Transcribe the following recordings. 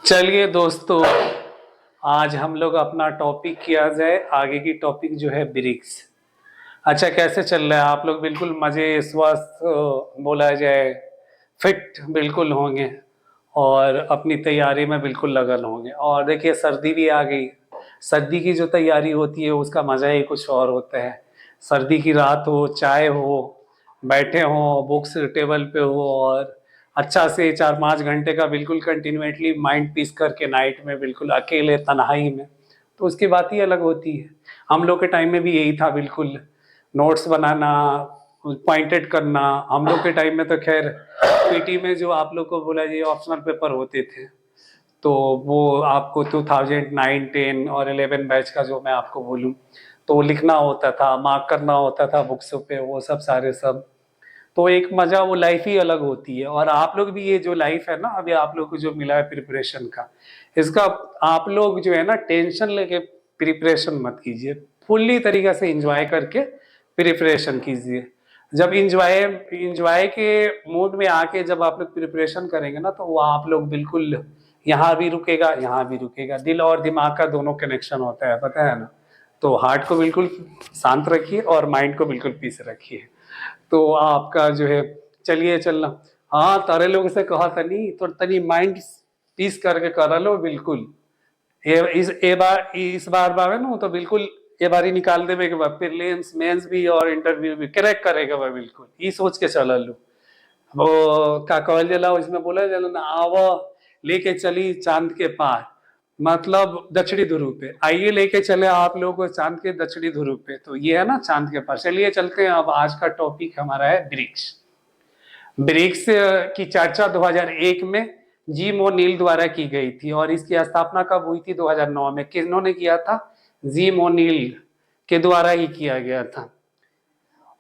चलिए दोस्तों, आज हम लोग अपना टॉपिक किया जाए। आगे की टॉपिक जो है ब्रिक्स। अच्छा, कैसे चल रहा है? आप लोग बिल्कुल मजे स्वस्थ बोला जाए फिट बिल्कुल होंगे और अपनी तैयारी में बिल्कुल लगन होंगे। और देखिए, सर्दी भी आ गई। सर्दी की जो तैयारी होती है उसका मजा ही कुछ और होता है। सर्दी की रात हो, चाय हो, बैठे हो, बुक्स टेबल पे हो और अच्छा से 4-5 घंटे का बिल्कुल कंटिन्यूटली माइंड पीस करके नाइट में बिल्कुल अकेले तन्हाई में, तो उसकी बात ही अलग होती है। हम लोग के टाइम में भी यही था बिल्कुल। नोट्स बनाना, पॉइंटेड करना। हम लोग के टाइम में तो खैर पीटी में जो आप लोग को बोला जाए ऑप्शनल पेपर होते थे, तो वो आपको 2009, 10 और 11 बैच का जो मैं आपको बोलूँ, तो वो लिखना होता था, मार्क करना होता था बुक्स पे, वो सब सारे सब। तो एक मजा, वो लाइफ ही अलग होती है। और आप लोग भी ये जो लाइफ है ना, अभी आप लोग को जो मिला है प्रिपरेशन का, इसका आप लोग जो है ना टेंशन लेके प्रिपरेशन मत कीजिए। फुल्ली तरीके से इंजॉय करके प्रिपरेशन कीजिए। जब इंजॉय इंजॉय के मूड में आके जब आप लोग प्रिपरेशन करेंगे ना, तो वो आप लोग बिल्कुल यहाँ भी रुकेगा, यहाँ भी रुकेगा। दिल और दिमाग का दोनों कनेक्शन होता है, पता है ना। तो हार्ट को बिल्कुल शांत रखिए और माइंड को बिल्कुल पीस रखिए, तो आपका जो है चलिए चलना। हाँ, तारे लोग से कहा तनी तो तनी माइंड पीस करके करा लो बिल्कुल। इस बार बावे ना तो बिल्कुल ये बारी निकाल देवे के बाद प्रीलिम्स मेंस भी और इंटरव्यू भी क्रैक करेगा वह, बिल्कुल ये सोच के चला लो। वो का कहल जला, उसमें बोला जला ना, आव लेके चली चांद के पार, मतलब दक्षिणी ध्रुव पे। आइए लेके चले आप लोगों को चांद के दक्षिणी ध्रुव पे, तो ये है ना चांद के पार। चलिए चलते हैं। अब आज का टॉपिक हमारा है ब्रिक्स। ब्रिक्स की चर्चा 2001 में जिम ओ'नील द्वारा की गई थी और इसकी स्थापना कब हुई थी? 2009 में। किन्होंने किया था? जिम ओ'नील के द्वारा ही किया गया था।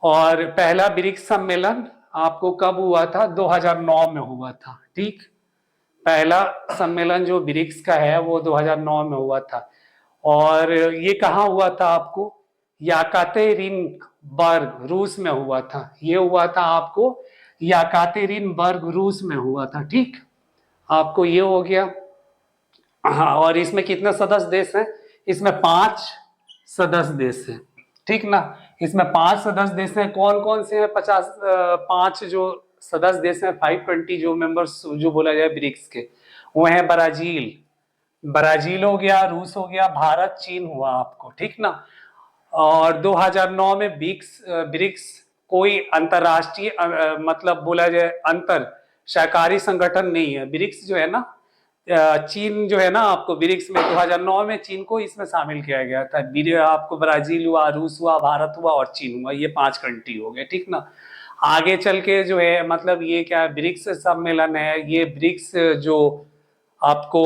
और पहला ब्रिक्स सम्मेलन आपको कब हुआ था? 2009 में हुआ था, ठीक। पहला सम्मेलन जो ब्रिक्स का है वो 2009 में हुआ था। और ये कहाँ हुआ था आपको? याकातेरिनबर्ग रूस में हुआ था। ये हुआ था आपको याकातेरिनबर्ग रूस में हुआ था, ठीक। आपको ये हो गया। हाँ, और इसमें कितने सदस्य देश हैं? इसमें 5 सदस्य देश हैं, ठीक ना। इसमें 5 सदस्य देश हैं। कौन कौन से हैं? 5 जो सदस्य देश हैं, 520 जो मेंबर्स जो बोला जाए ब्रिक्स के, वो है ब्राजील। ब्राजील हो गया, रूस हो गया, भारत, चीन हुआ आपको, ठीक ना। और 2009 में ब्रिक्स ब्रिक्स कोई अंतरराष्ट्रीय मतलब बोला जाए अंतर सहकारी संगठन नहीं है। ब्रिक्स जो है ना, चीन जो है ना, आपको ब्रिक्स में 2009 में चीन को इसमें शामिल किया गया था। आपको ब्राजील हुआ, रूस हुआ, भारत हुआ और चीन हुआ, ये 5 कंट्री हो गए, ठीक ना। आगे चल के जो है, मतलब ये क्या है, ब्रिक्स सम्मेलन है। ये ब्रिक्स जो आपको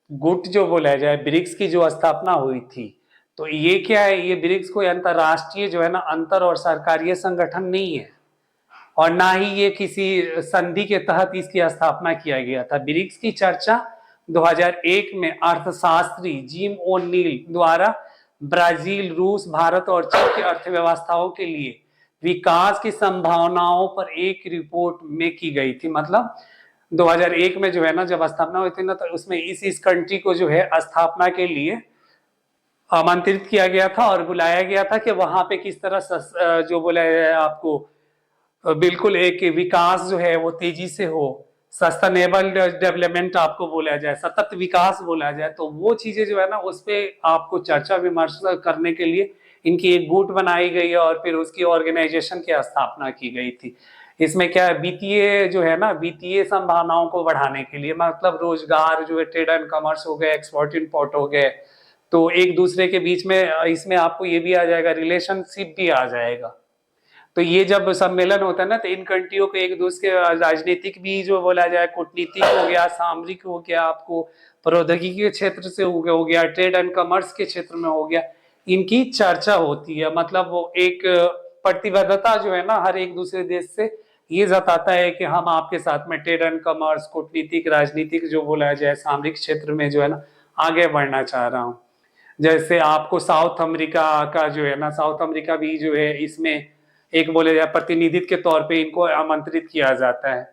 गुट जो बोला जाए, ब्रिक्स की जो स्थापना हुई थी, तो ये क्या है? ये ब्रिक्स कोई अंतरराष्ट्रीय जो है ना अंतर और सरकारीय संगठन नहीं है, और ना ही ये किसी संधि के तहत इसकी स्थापना किया गया था। ब्रिक्स की चर्चा 2001 में अर्थशास्त्री जिम ओ'नील द्वारा ब्राजील, रूस, भारत और चीन की अर्थव्यवस्थाओं के लिए विकास की संभावनाओं पर एक रिपोर्ट में की गई थी। मतलब 2001 में जो है ना, जब स्थापना हुई थी ना, तो उसमें इस कंट्री को जो है स्थापना के लिए आमंत्रित किया गया था और बुलाया गया था कि वहां पे किस तरह जो बोला है आपको, बिल्कुल एक विकास जो है वो तेजी से हो, सस्टेनेबल डेवलपमेंट आपको बोला जाए, सतत विकास बोला जाए, तो वो चीजें जो है ना उस पर आपको चर्चा विमर्श करने के लिए इनकी एक गुट बनाई गई है और फिर उसकी ऑर्गेनाइजेशन की स्थापना की गई थी। इसमें क्या है, वित्तीय जो है ना, वित्तीय संभावनाओं को बढ़ाने के लिए, मतलब रोजगार जो है, ट्रेड एंड कॉमर्स हो गए, एक्सपोर्ट इम्पोर्ट हो गए, तो एक दूसरे के बीच में इसमें आपको ये भी आ जाएगा, रिलेशनशिप भी आ जाएगा। तो ये जब सम्मेलन होता है ना, तो इन कंट्रियों को एक दूसरे के राजनीतिक भी जो बोला जाए, कूटनीतिक हो गया, सामरिक हो गया, आपको प्रौद्योगिकी के क्षेत्र से हो गया, ट्रेड एंड कॉमर्स के क्षेत्र में हो गया, इनकी चर्चा होती है। मतलब वो एक प्रतिबद्धता जो है ना हर एक दूसरे देश से ये जताता है कि हम आपके साथ में ट्रेड एंड कॉमर्स, कूटनीतिक, राजनीतिक जो बोला जाए, सामरिक क्षेत्र में जो है ना आगे बढ़ना चाह रहा हूँ। जैसे आपको साउथ अमेरिका का जो है ना, साउथ अमेरिका भी जो है इसमें एक बोले जाए प्रतिनिधित्व के तौर पे इनको आमंत्रित किया जाता है।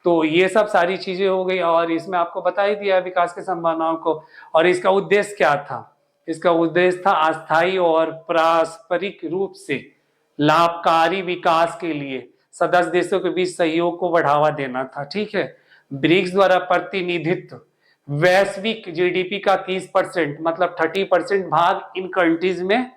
तो ये सब सारी चीजें हो गई, और इसमें आपको बता ही दिया विकास की संभावनाओं को। और इसका उद्देश्य क्या था? इसका उद्देश्य था अस्थायी और पारस्परिक रूप से लाभकारी विकास के लिए सदस्य देशों के बीच सहयोग को बढ़ावा देना था। ठीक है। ब्रिक्स द्वारा प्रतिनिधित्व वैश्विक जीडीपी का 30%, मतलब 30% भाग इन कंट्रीज में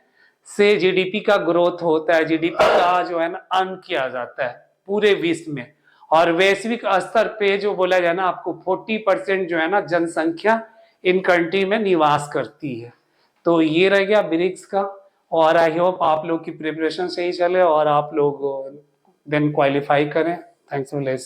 से जीडीपी का ग्रोथ होता है, जीडीपी का जो है ना अर्न किया जाता है पूरे विश्व में। और वैश्विक स्तर पे जो बोला जाए ना आपको 40% जो है ना जनसंख्या इन कंट्री में निवास करती है। तो ये रह गया ब्रिक्स का। और आई होप आप लोग की प्रिपरेशन सही चले और आप लोग देन क्वालिफाई करें। Thanks for listening.